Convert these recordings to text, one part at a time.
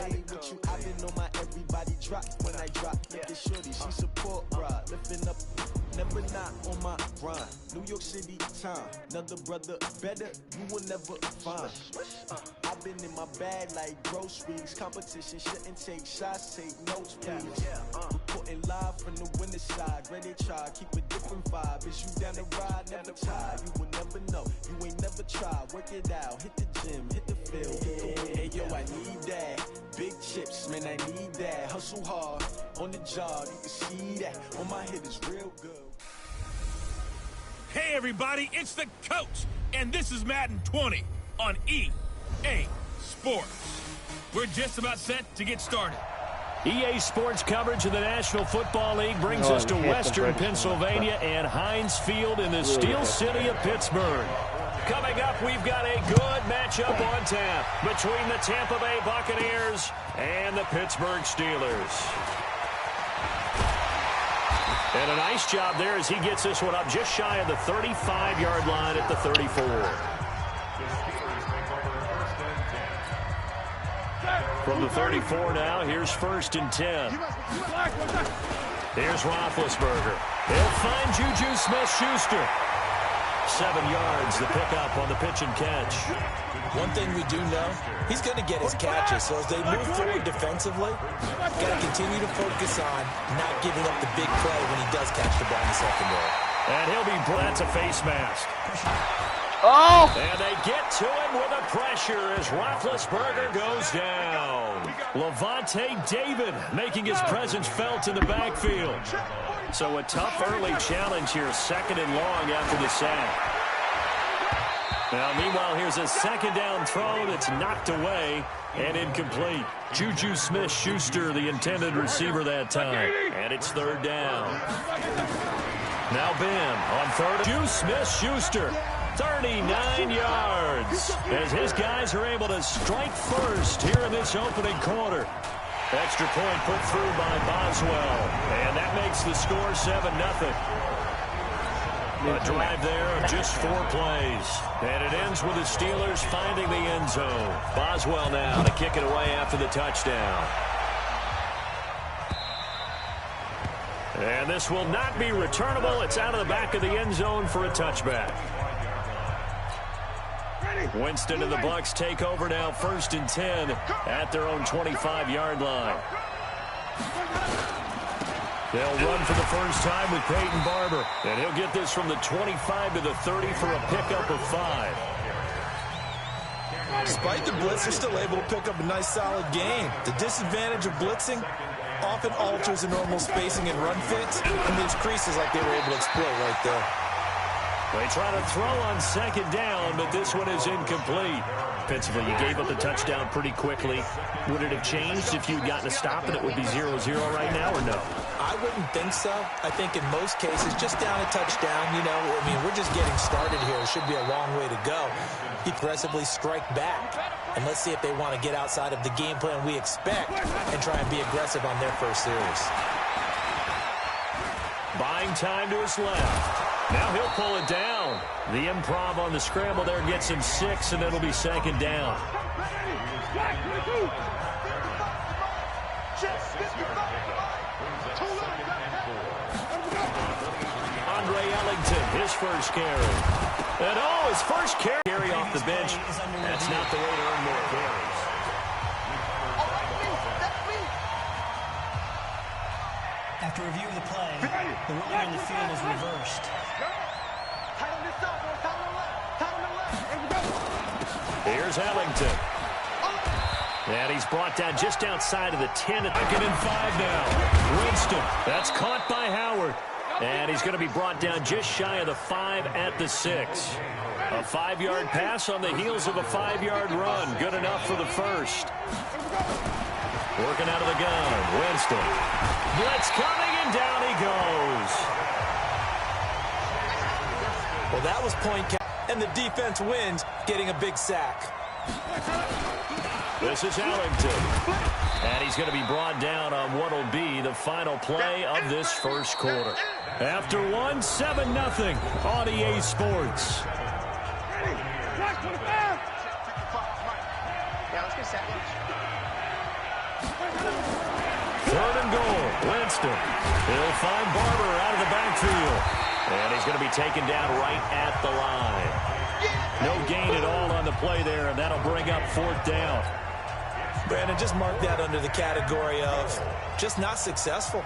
made with you. I've been on my everybody drop when I drop. Look at shorty, she support ride. Lifting up, never not on my grind. New York City time, another brother better, you will never find. I've been in my bag like groceries. Competition shouldn't take shots, take notes, please. Reporting live from the winter side. Ready to try, keep a different vibe. Is you down the ride, never tired. You will never know, you ain't never tried. Work it out, hit the gym, hit the field. Hey yo, I need that. Big chips, man, I need that. Hustle hard, on the job, you can see that. On my head is real good. Hey everybody, it's the coach, and this is Madden 20 on EA Sports. We're just about set to get started. EA Sports coverage of the National Football League brings us to Western Pennsylvania and Heinz Field in the Steel City of Pittsburgh. Coming up, we've got a good matchup on tap between the Tampa Bay Buccaneers and the Pittsburgh Steelers. And a nice job there as he gets this one up just shy of the 35-yard line at the 34. From the 34 now, here's 1st and 10. Here's Roethlisberger. He'll find Juju Smith-Schuster. 7 yards, the pickup on the pitch and catch. One thing we do know, he's going to get his catches. So as they move forward defensively, got to continue to focus on not giving up the big play when he does catch the ball in the secondary. And he'll be, that's a face mask. Oh! And they get to him with a pressure as Roethlisberger goes down. Levante David making his presence felt in the backfield. So a tough early challenge here, 2nd and long after the sack. Now, meanwhile, here's a 2nd down throw that's knocked away and incomplete. Juju Smith-Schuster, the intended receiver that time. And it's 3rd down. Now Ben on 3rd. Juju Smith-Schuster, 39 yards. As his guys are able to strike first here in this opening quarter. Extra point put through by Boswell. And that makes the score 7-0. A drive there of just 4 plays. And it ends with the Steelers finding the end zone. Boswell now to kick it away after the touchdown. And this will not be returnable. It's out of the back of the end zone for a touchback. Winston and the Bucs take over now, 1st and 10 at their own 25-yard line. They'll run for the first time with Peyton Barber. And he'll get this from the 25 to the 30 for a pickup of 5. Despite the blitz, they're still able to pick up a nice, solid gain. The disadvantage of blitzing often alters the normal spacing and run fits and leaves creases like they were able to exploit right there. They try to throw on 2nd down, but this one is incomplete. Defensively, you gave up the touchdown pretty quickly. Would it have changed if you'd gotten a stop and it would be 0-0 right now, or no? I wouldn't think so. I think in most cases, just down a touchdown, you know, I mean, we're just getting started here. It should be a long way to go. Aggressively strike back. And let's see if they want to get outside of the game plan we expect and try and be aggressive on their first series. Buying time to his left. Now he'll pull it down. The improv on the scramble there gets him 6, and it'll be 2nd down. Andre Ellington, his first carry. And his first carry off the bench. That's not the way to earn more carries. After review of the play, the ruling in the field is reversed. Here's Ellington. And he's brought down just outside of the 10. 2nd and 5 now. Winston. That's caught by Howard. And he's going to be brought down just shy of the 5 at the 6. A 5-yard pass on the heels of a 5-yard run. Good enough for the first. Working out of the gun. Winston. Blitz coming, and down he goes. Well, that was point count, and the defense wins, getting a big sack. This is Ellington. And he's going to be brought down on what will be the final play of this first quarter. After 7-0 on EA Sports. Third and goal. Winston. He'll find Barber out of the backfield. And he's going to be taken down right at the line. No gain at all on the play there, and that'll bring up fourth down. Brandon, just mark that under the category of just not successful.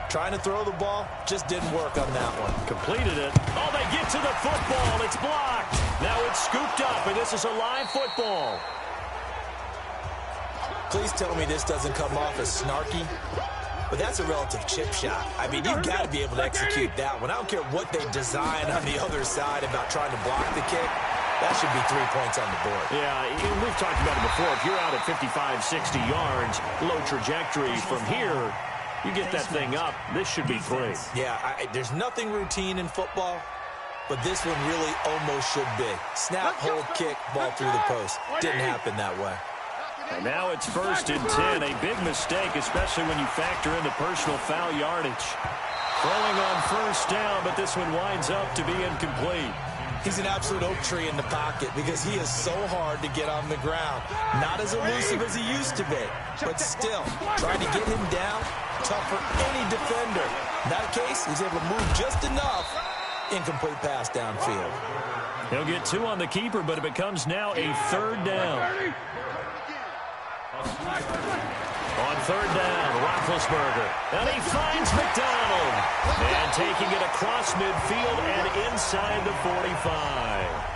Trying to throw the ball, just didn't work on that one. Completed it. Oh, they get to the football. It's blocked. Now it's scooped up, and this is a live football. Please tell me this doesn't come off as snarky, but that's a relative chip shot. I mean, you've got to be able to execute that one. I don't care what they design on the other side about trying to block the kick. That should be 3 points on the board. Yeah, we've talked about it before. If you're out at 55, 60 yards, low trajectory from here, you get that thing up, this should be 3. Yeah, there's nothing routine in football, but this one really almost should be. Snap, hold, kick, ball through the post. Didn't happen that way. And now it's 1st and 10. A big mistake, especially when you factor in the personal foul yardage. Throwing on 1st down, but this one winds up to be incomplete. He's an absolute oak tree in the pocket because he is so hard to get on the ground. Not as elusive as he used to be, but still, trying to get him down, tough for any defender. In that case, he's able to move just enough. Incomplete pass downfield. He'll get 2 on the keeper, but it becomes now a 3rd down. On 3rd down, Roethlisberger. And he finds McDonald. And taking it across midfield and inside the 45.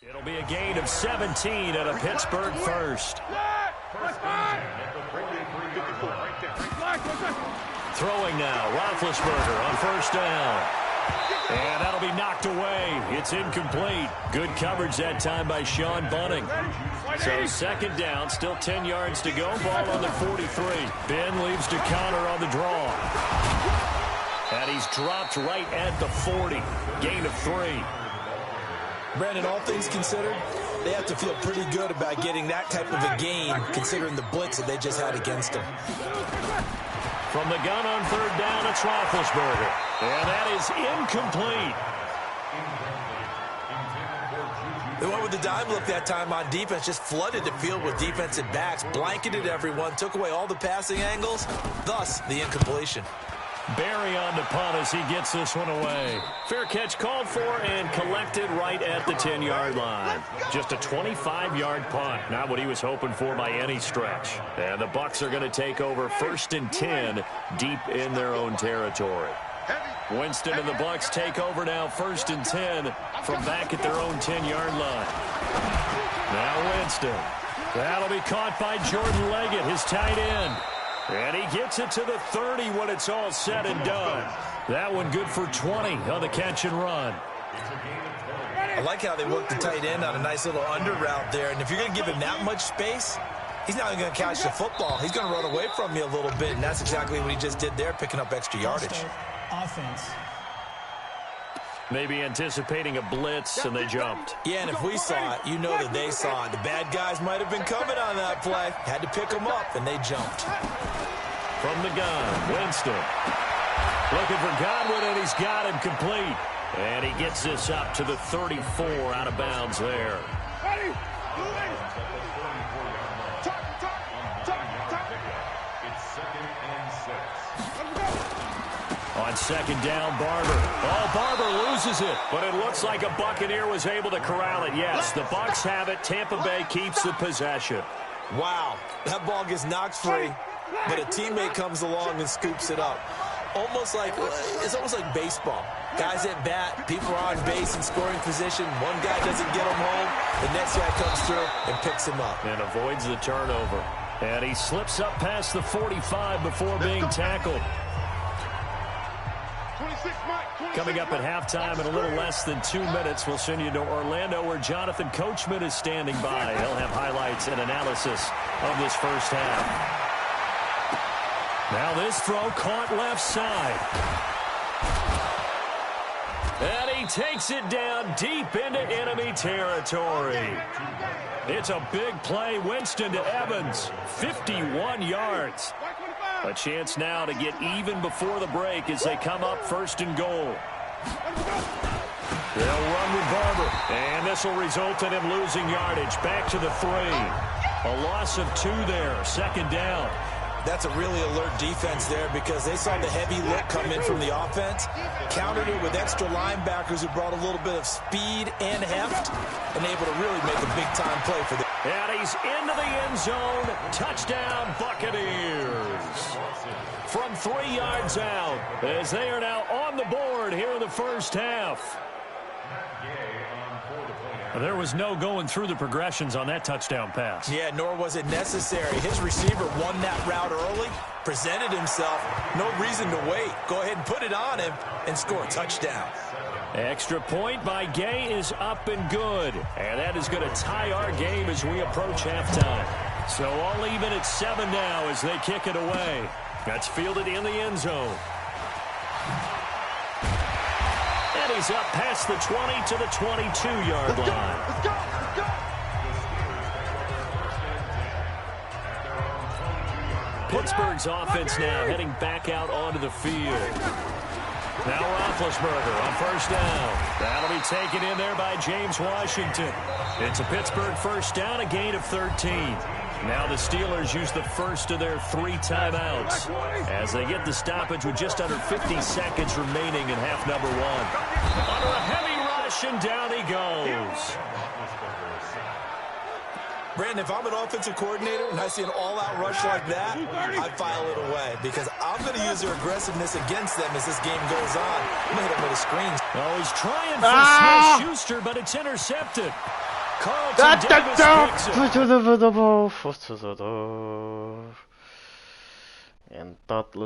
It'll be a gain of 17 and a Pittsburgh first. Throwing now, Roethlisberger on 1st down. And that'll be knocked away. It's incomplete. Good coverage that time by Sean Bunting. So 2nd down, still 10 yards to go. Ball on the 43. Ben leaves to counter on the draw. And he's dropped right at the 40. Gain of 3. Brandon, all things considered, they have to feel pretty good about getting that type of a gain, considering the blitz that they just had against them. From the gun on 3rd down, it's Roethlisberger. And that is incomplete. They went with the dime look that time on defense, just flooded the field with defensive backs, blanketed everyone, took away all the passing angles, thus the incompletion. Barry on the punt as he gets this one away. Fair catch called for and collected right at the 10-yard line. Just a 25-yard punt, not what he was hoping for by any stretch. And the Bucs are going to take over 1st and 10 deep in their own territory. Winston and the Bucs take over now 1st and 10 from back at their own 10-yard line. Now Winston. That'll be caught by Jordan Leggett, his tight end. And he gets it to the 30 when it's all said and done. That one good for 20 on the catch and run. I like how they work the tight end on a nice little under route there. And if you're going to give him that much space, he's not even going to catch the football. He's going to run away from you a little bit, and that's exactly what he just did there, picking up extra yardage. Offense. Maybe anticipating a blitz, and they jumped. Yeah, and if we saw it, you know that they saw it. The bad guys might have been coming on that play. Had to pick them up, and they jumped. From the gun, Winston. Looking for Godwin, and he's got him complete. And he gets this up to the 34 out of bounds there. On 2nd down, Barber. Oh, Barber loses it, but it looks like a Buccaneer was able to corral it. Yes, the Bucs have it. Tampa Bay keeps the possession. Wow, that ball gets knocked free, but a teammate comes along and scoops it up. It's almost like baseball. Guys at bat, people are on base in scoring position. One guy doesn't get him home. The next guy comes through and picks him up. And avoids the turnover. And he slips up past the 45 before being tackled. Coming up at halftime in a little less than 2 minutes, we'll send you to Orlando where Jonathan Coachman is standing by. He'll have highlights and analysis of this first half. Now this throw caught left side. And he takes it down deep into enemy territory. It's a big play. Winston to Evans. 51 yards. A chance now to get even before the break as they come up 1st and goal. They'll run with Barber. And this will result in him losing yardage. Back to the 3. A loss of 2 there. 2nd down. That's a really alert defense there because they saw the heavy look come in from the offense, countered it with extra linebackers who brought a little bit of speed and heft, and able to really make a big-time play for them. And he's into the end zone. Touchdown, Buccaneers. From 3 yards out, as they are now on the board here in the first half. There was no going through the progressions on that touchdown pass. Yeah, nor was it necessary. His receiver won that route early, presented himself. No reason to wait. Go ahead and put it on him and score a touchdown. Extra point by Gay is up and good. And that is going to tie our game as we approach halftime. So all even at 7 now as they kick it away. That's fielded in the end zone. And he's up past the 20 to the 22-yard line. Let's go. Pittsburgh's offense now heading back out onto the field. Now Roethlisberger on 1st down. That'll be taken in there by James Washington. It's a Pittsburgh 1st down, a gain of 13. Now the Steelers use the first of their 3 timeouts as they get the stoppage with just under 50 seconds remaining in half number 1. Under a heavy rush, and down he goes. Brandon, if I'm an offensive coordinator and I see an all-out rush like that, I file it away because I'm going to use their aggressiveness against them as this game goes on. I'm going to hit them with a screen. Oh, he's trying for Smith-Schuster, but it's intercepted. Carlton Davis picks it. And that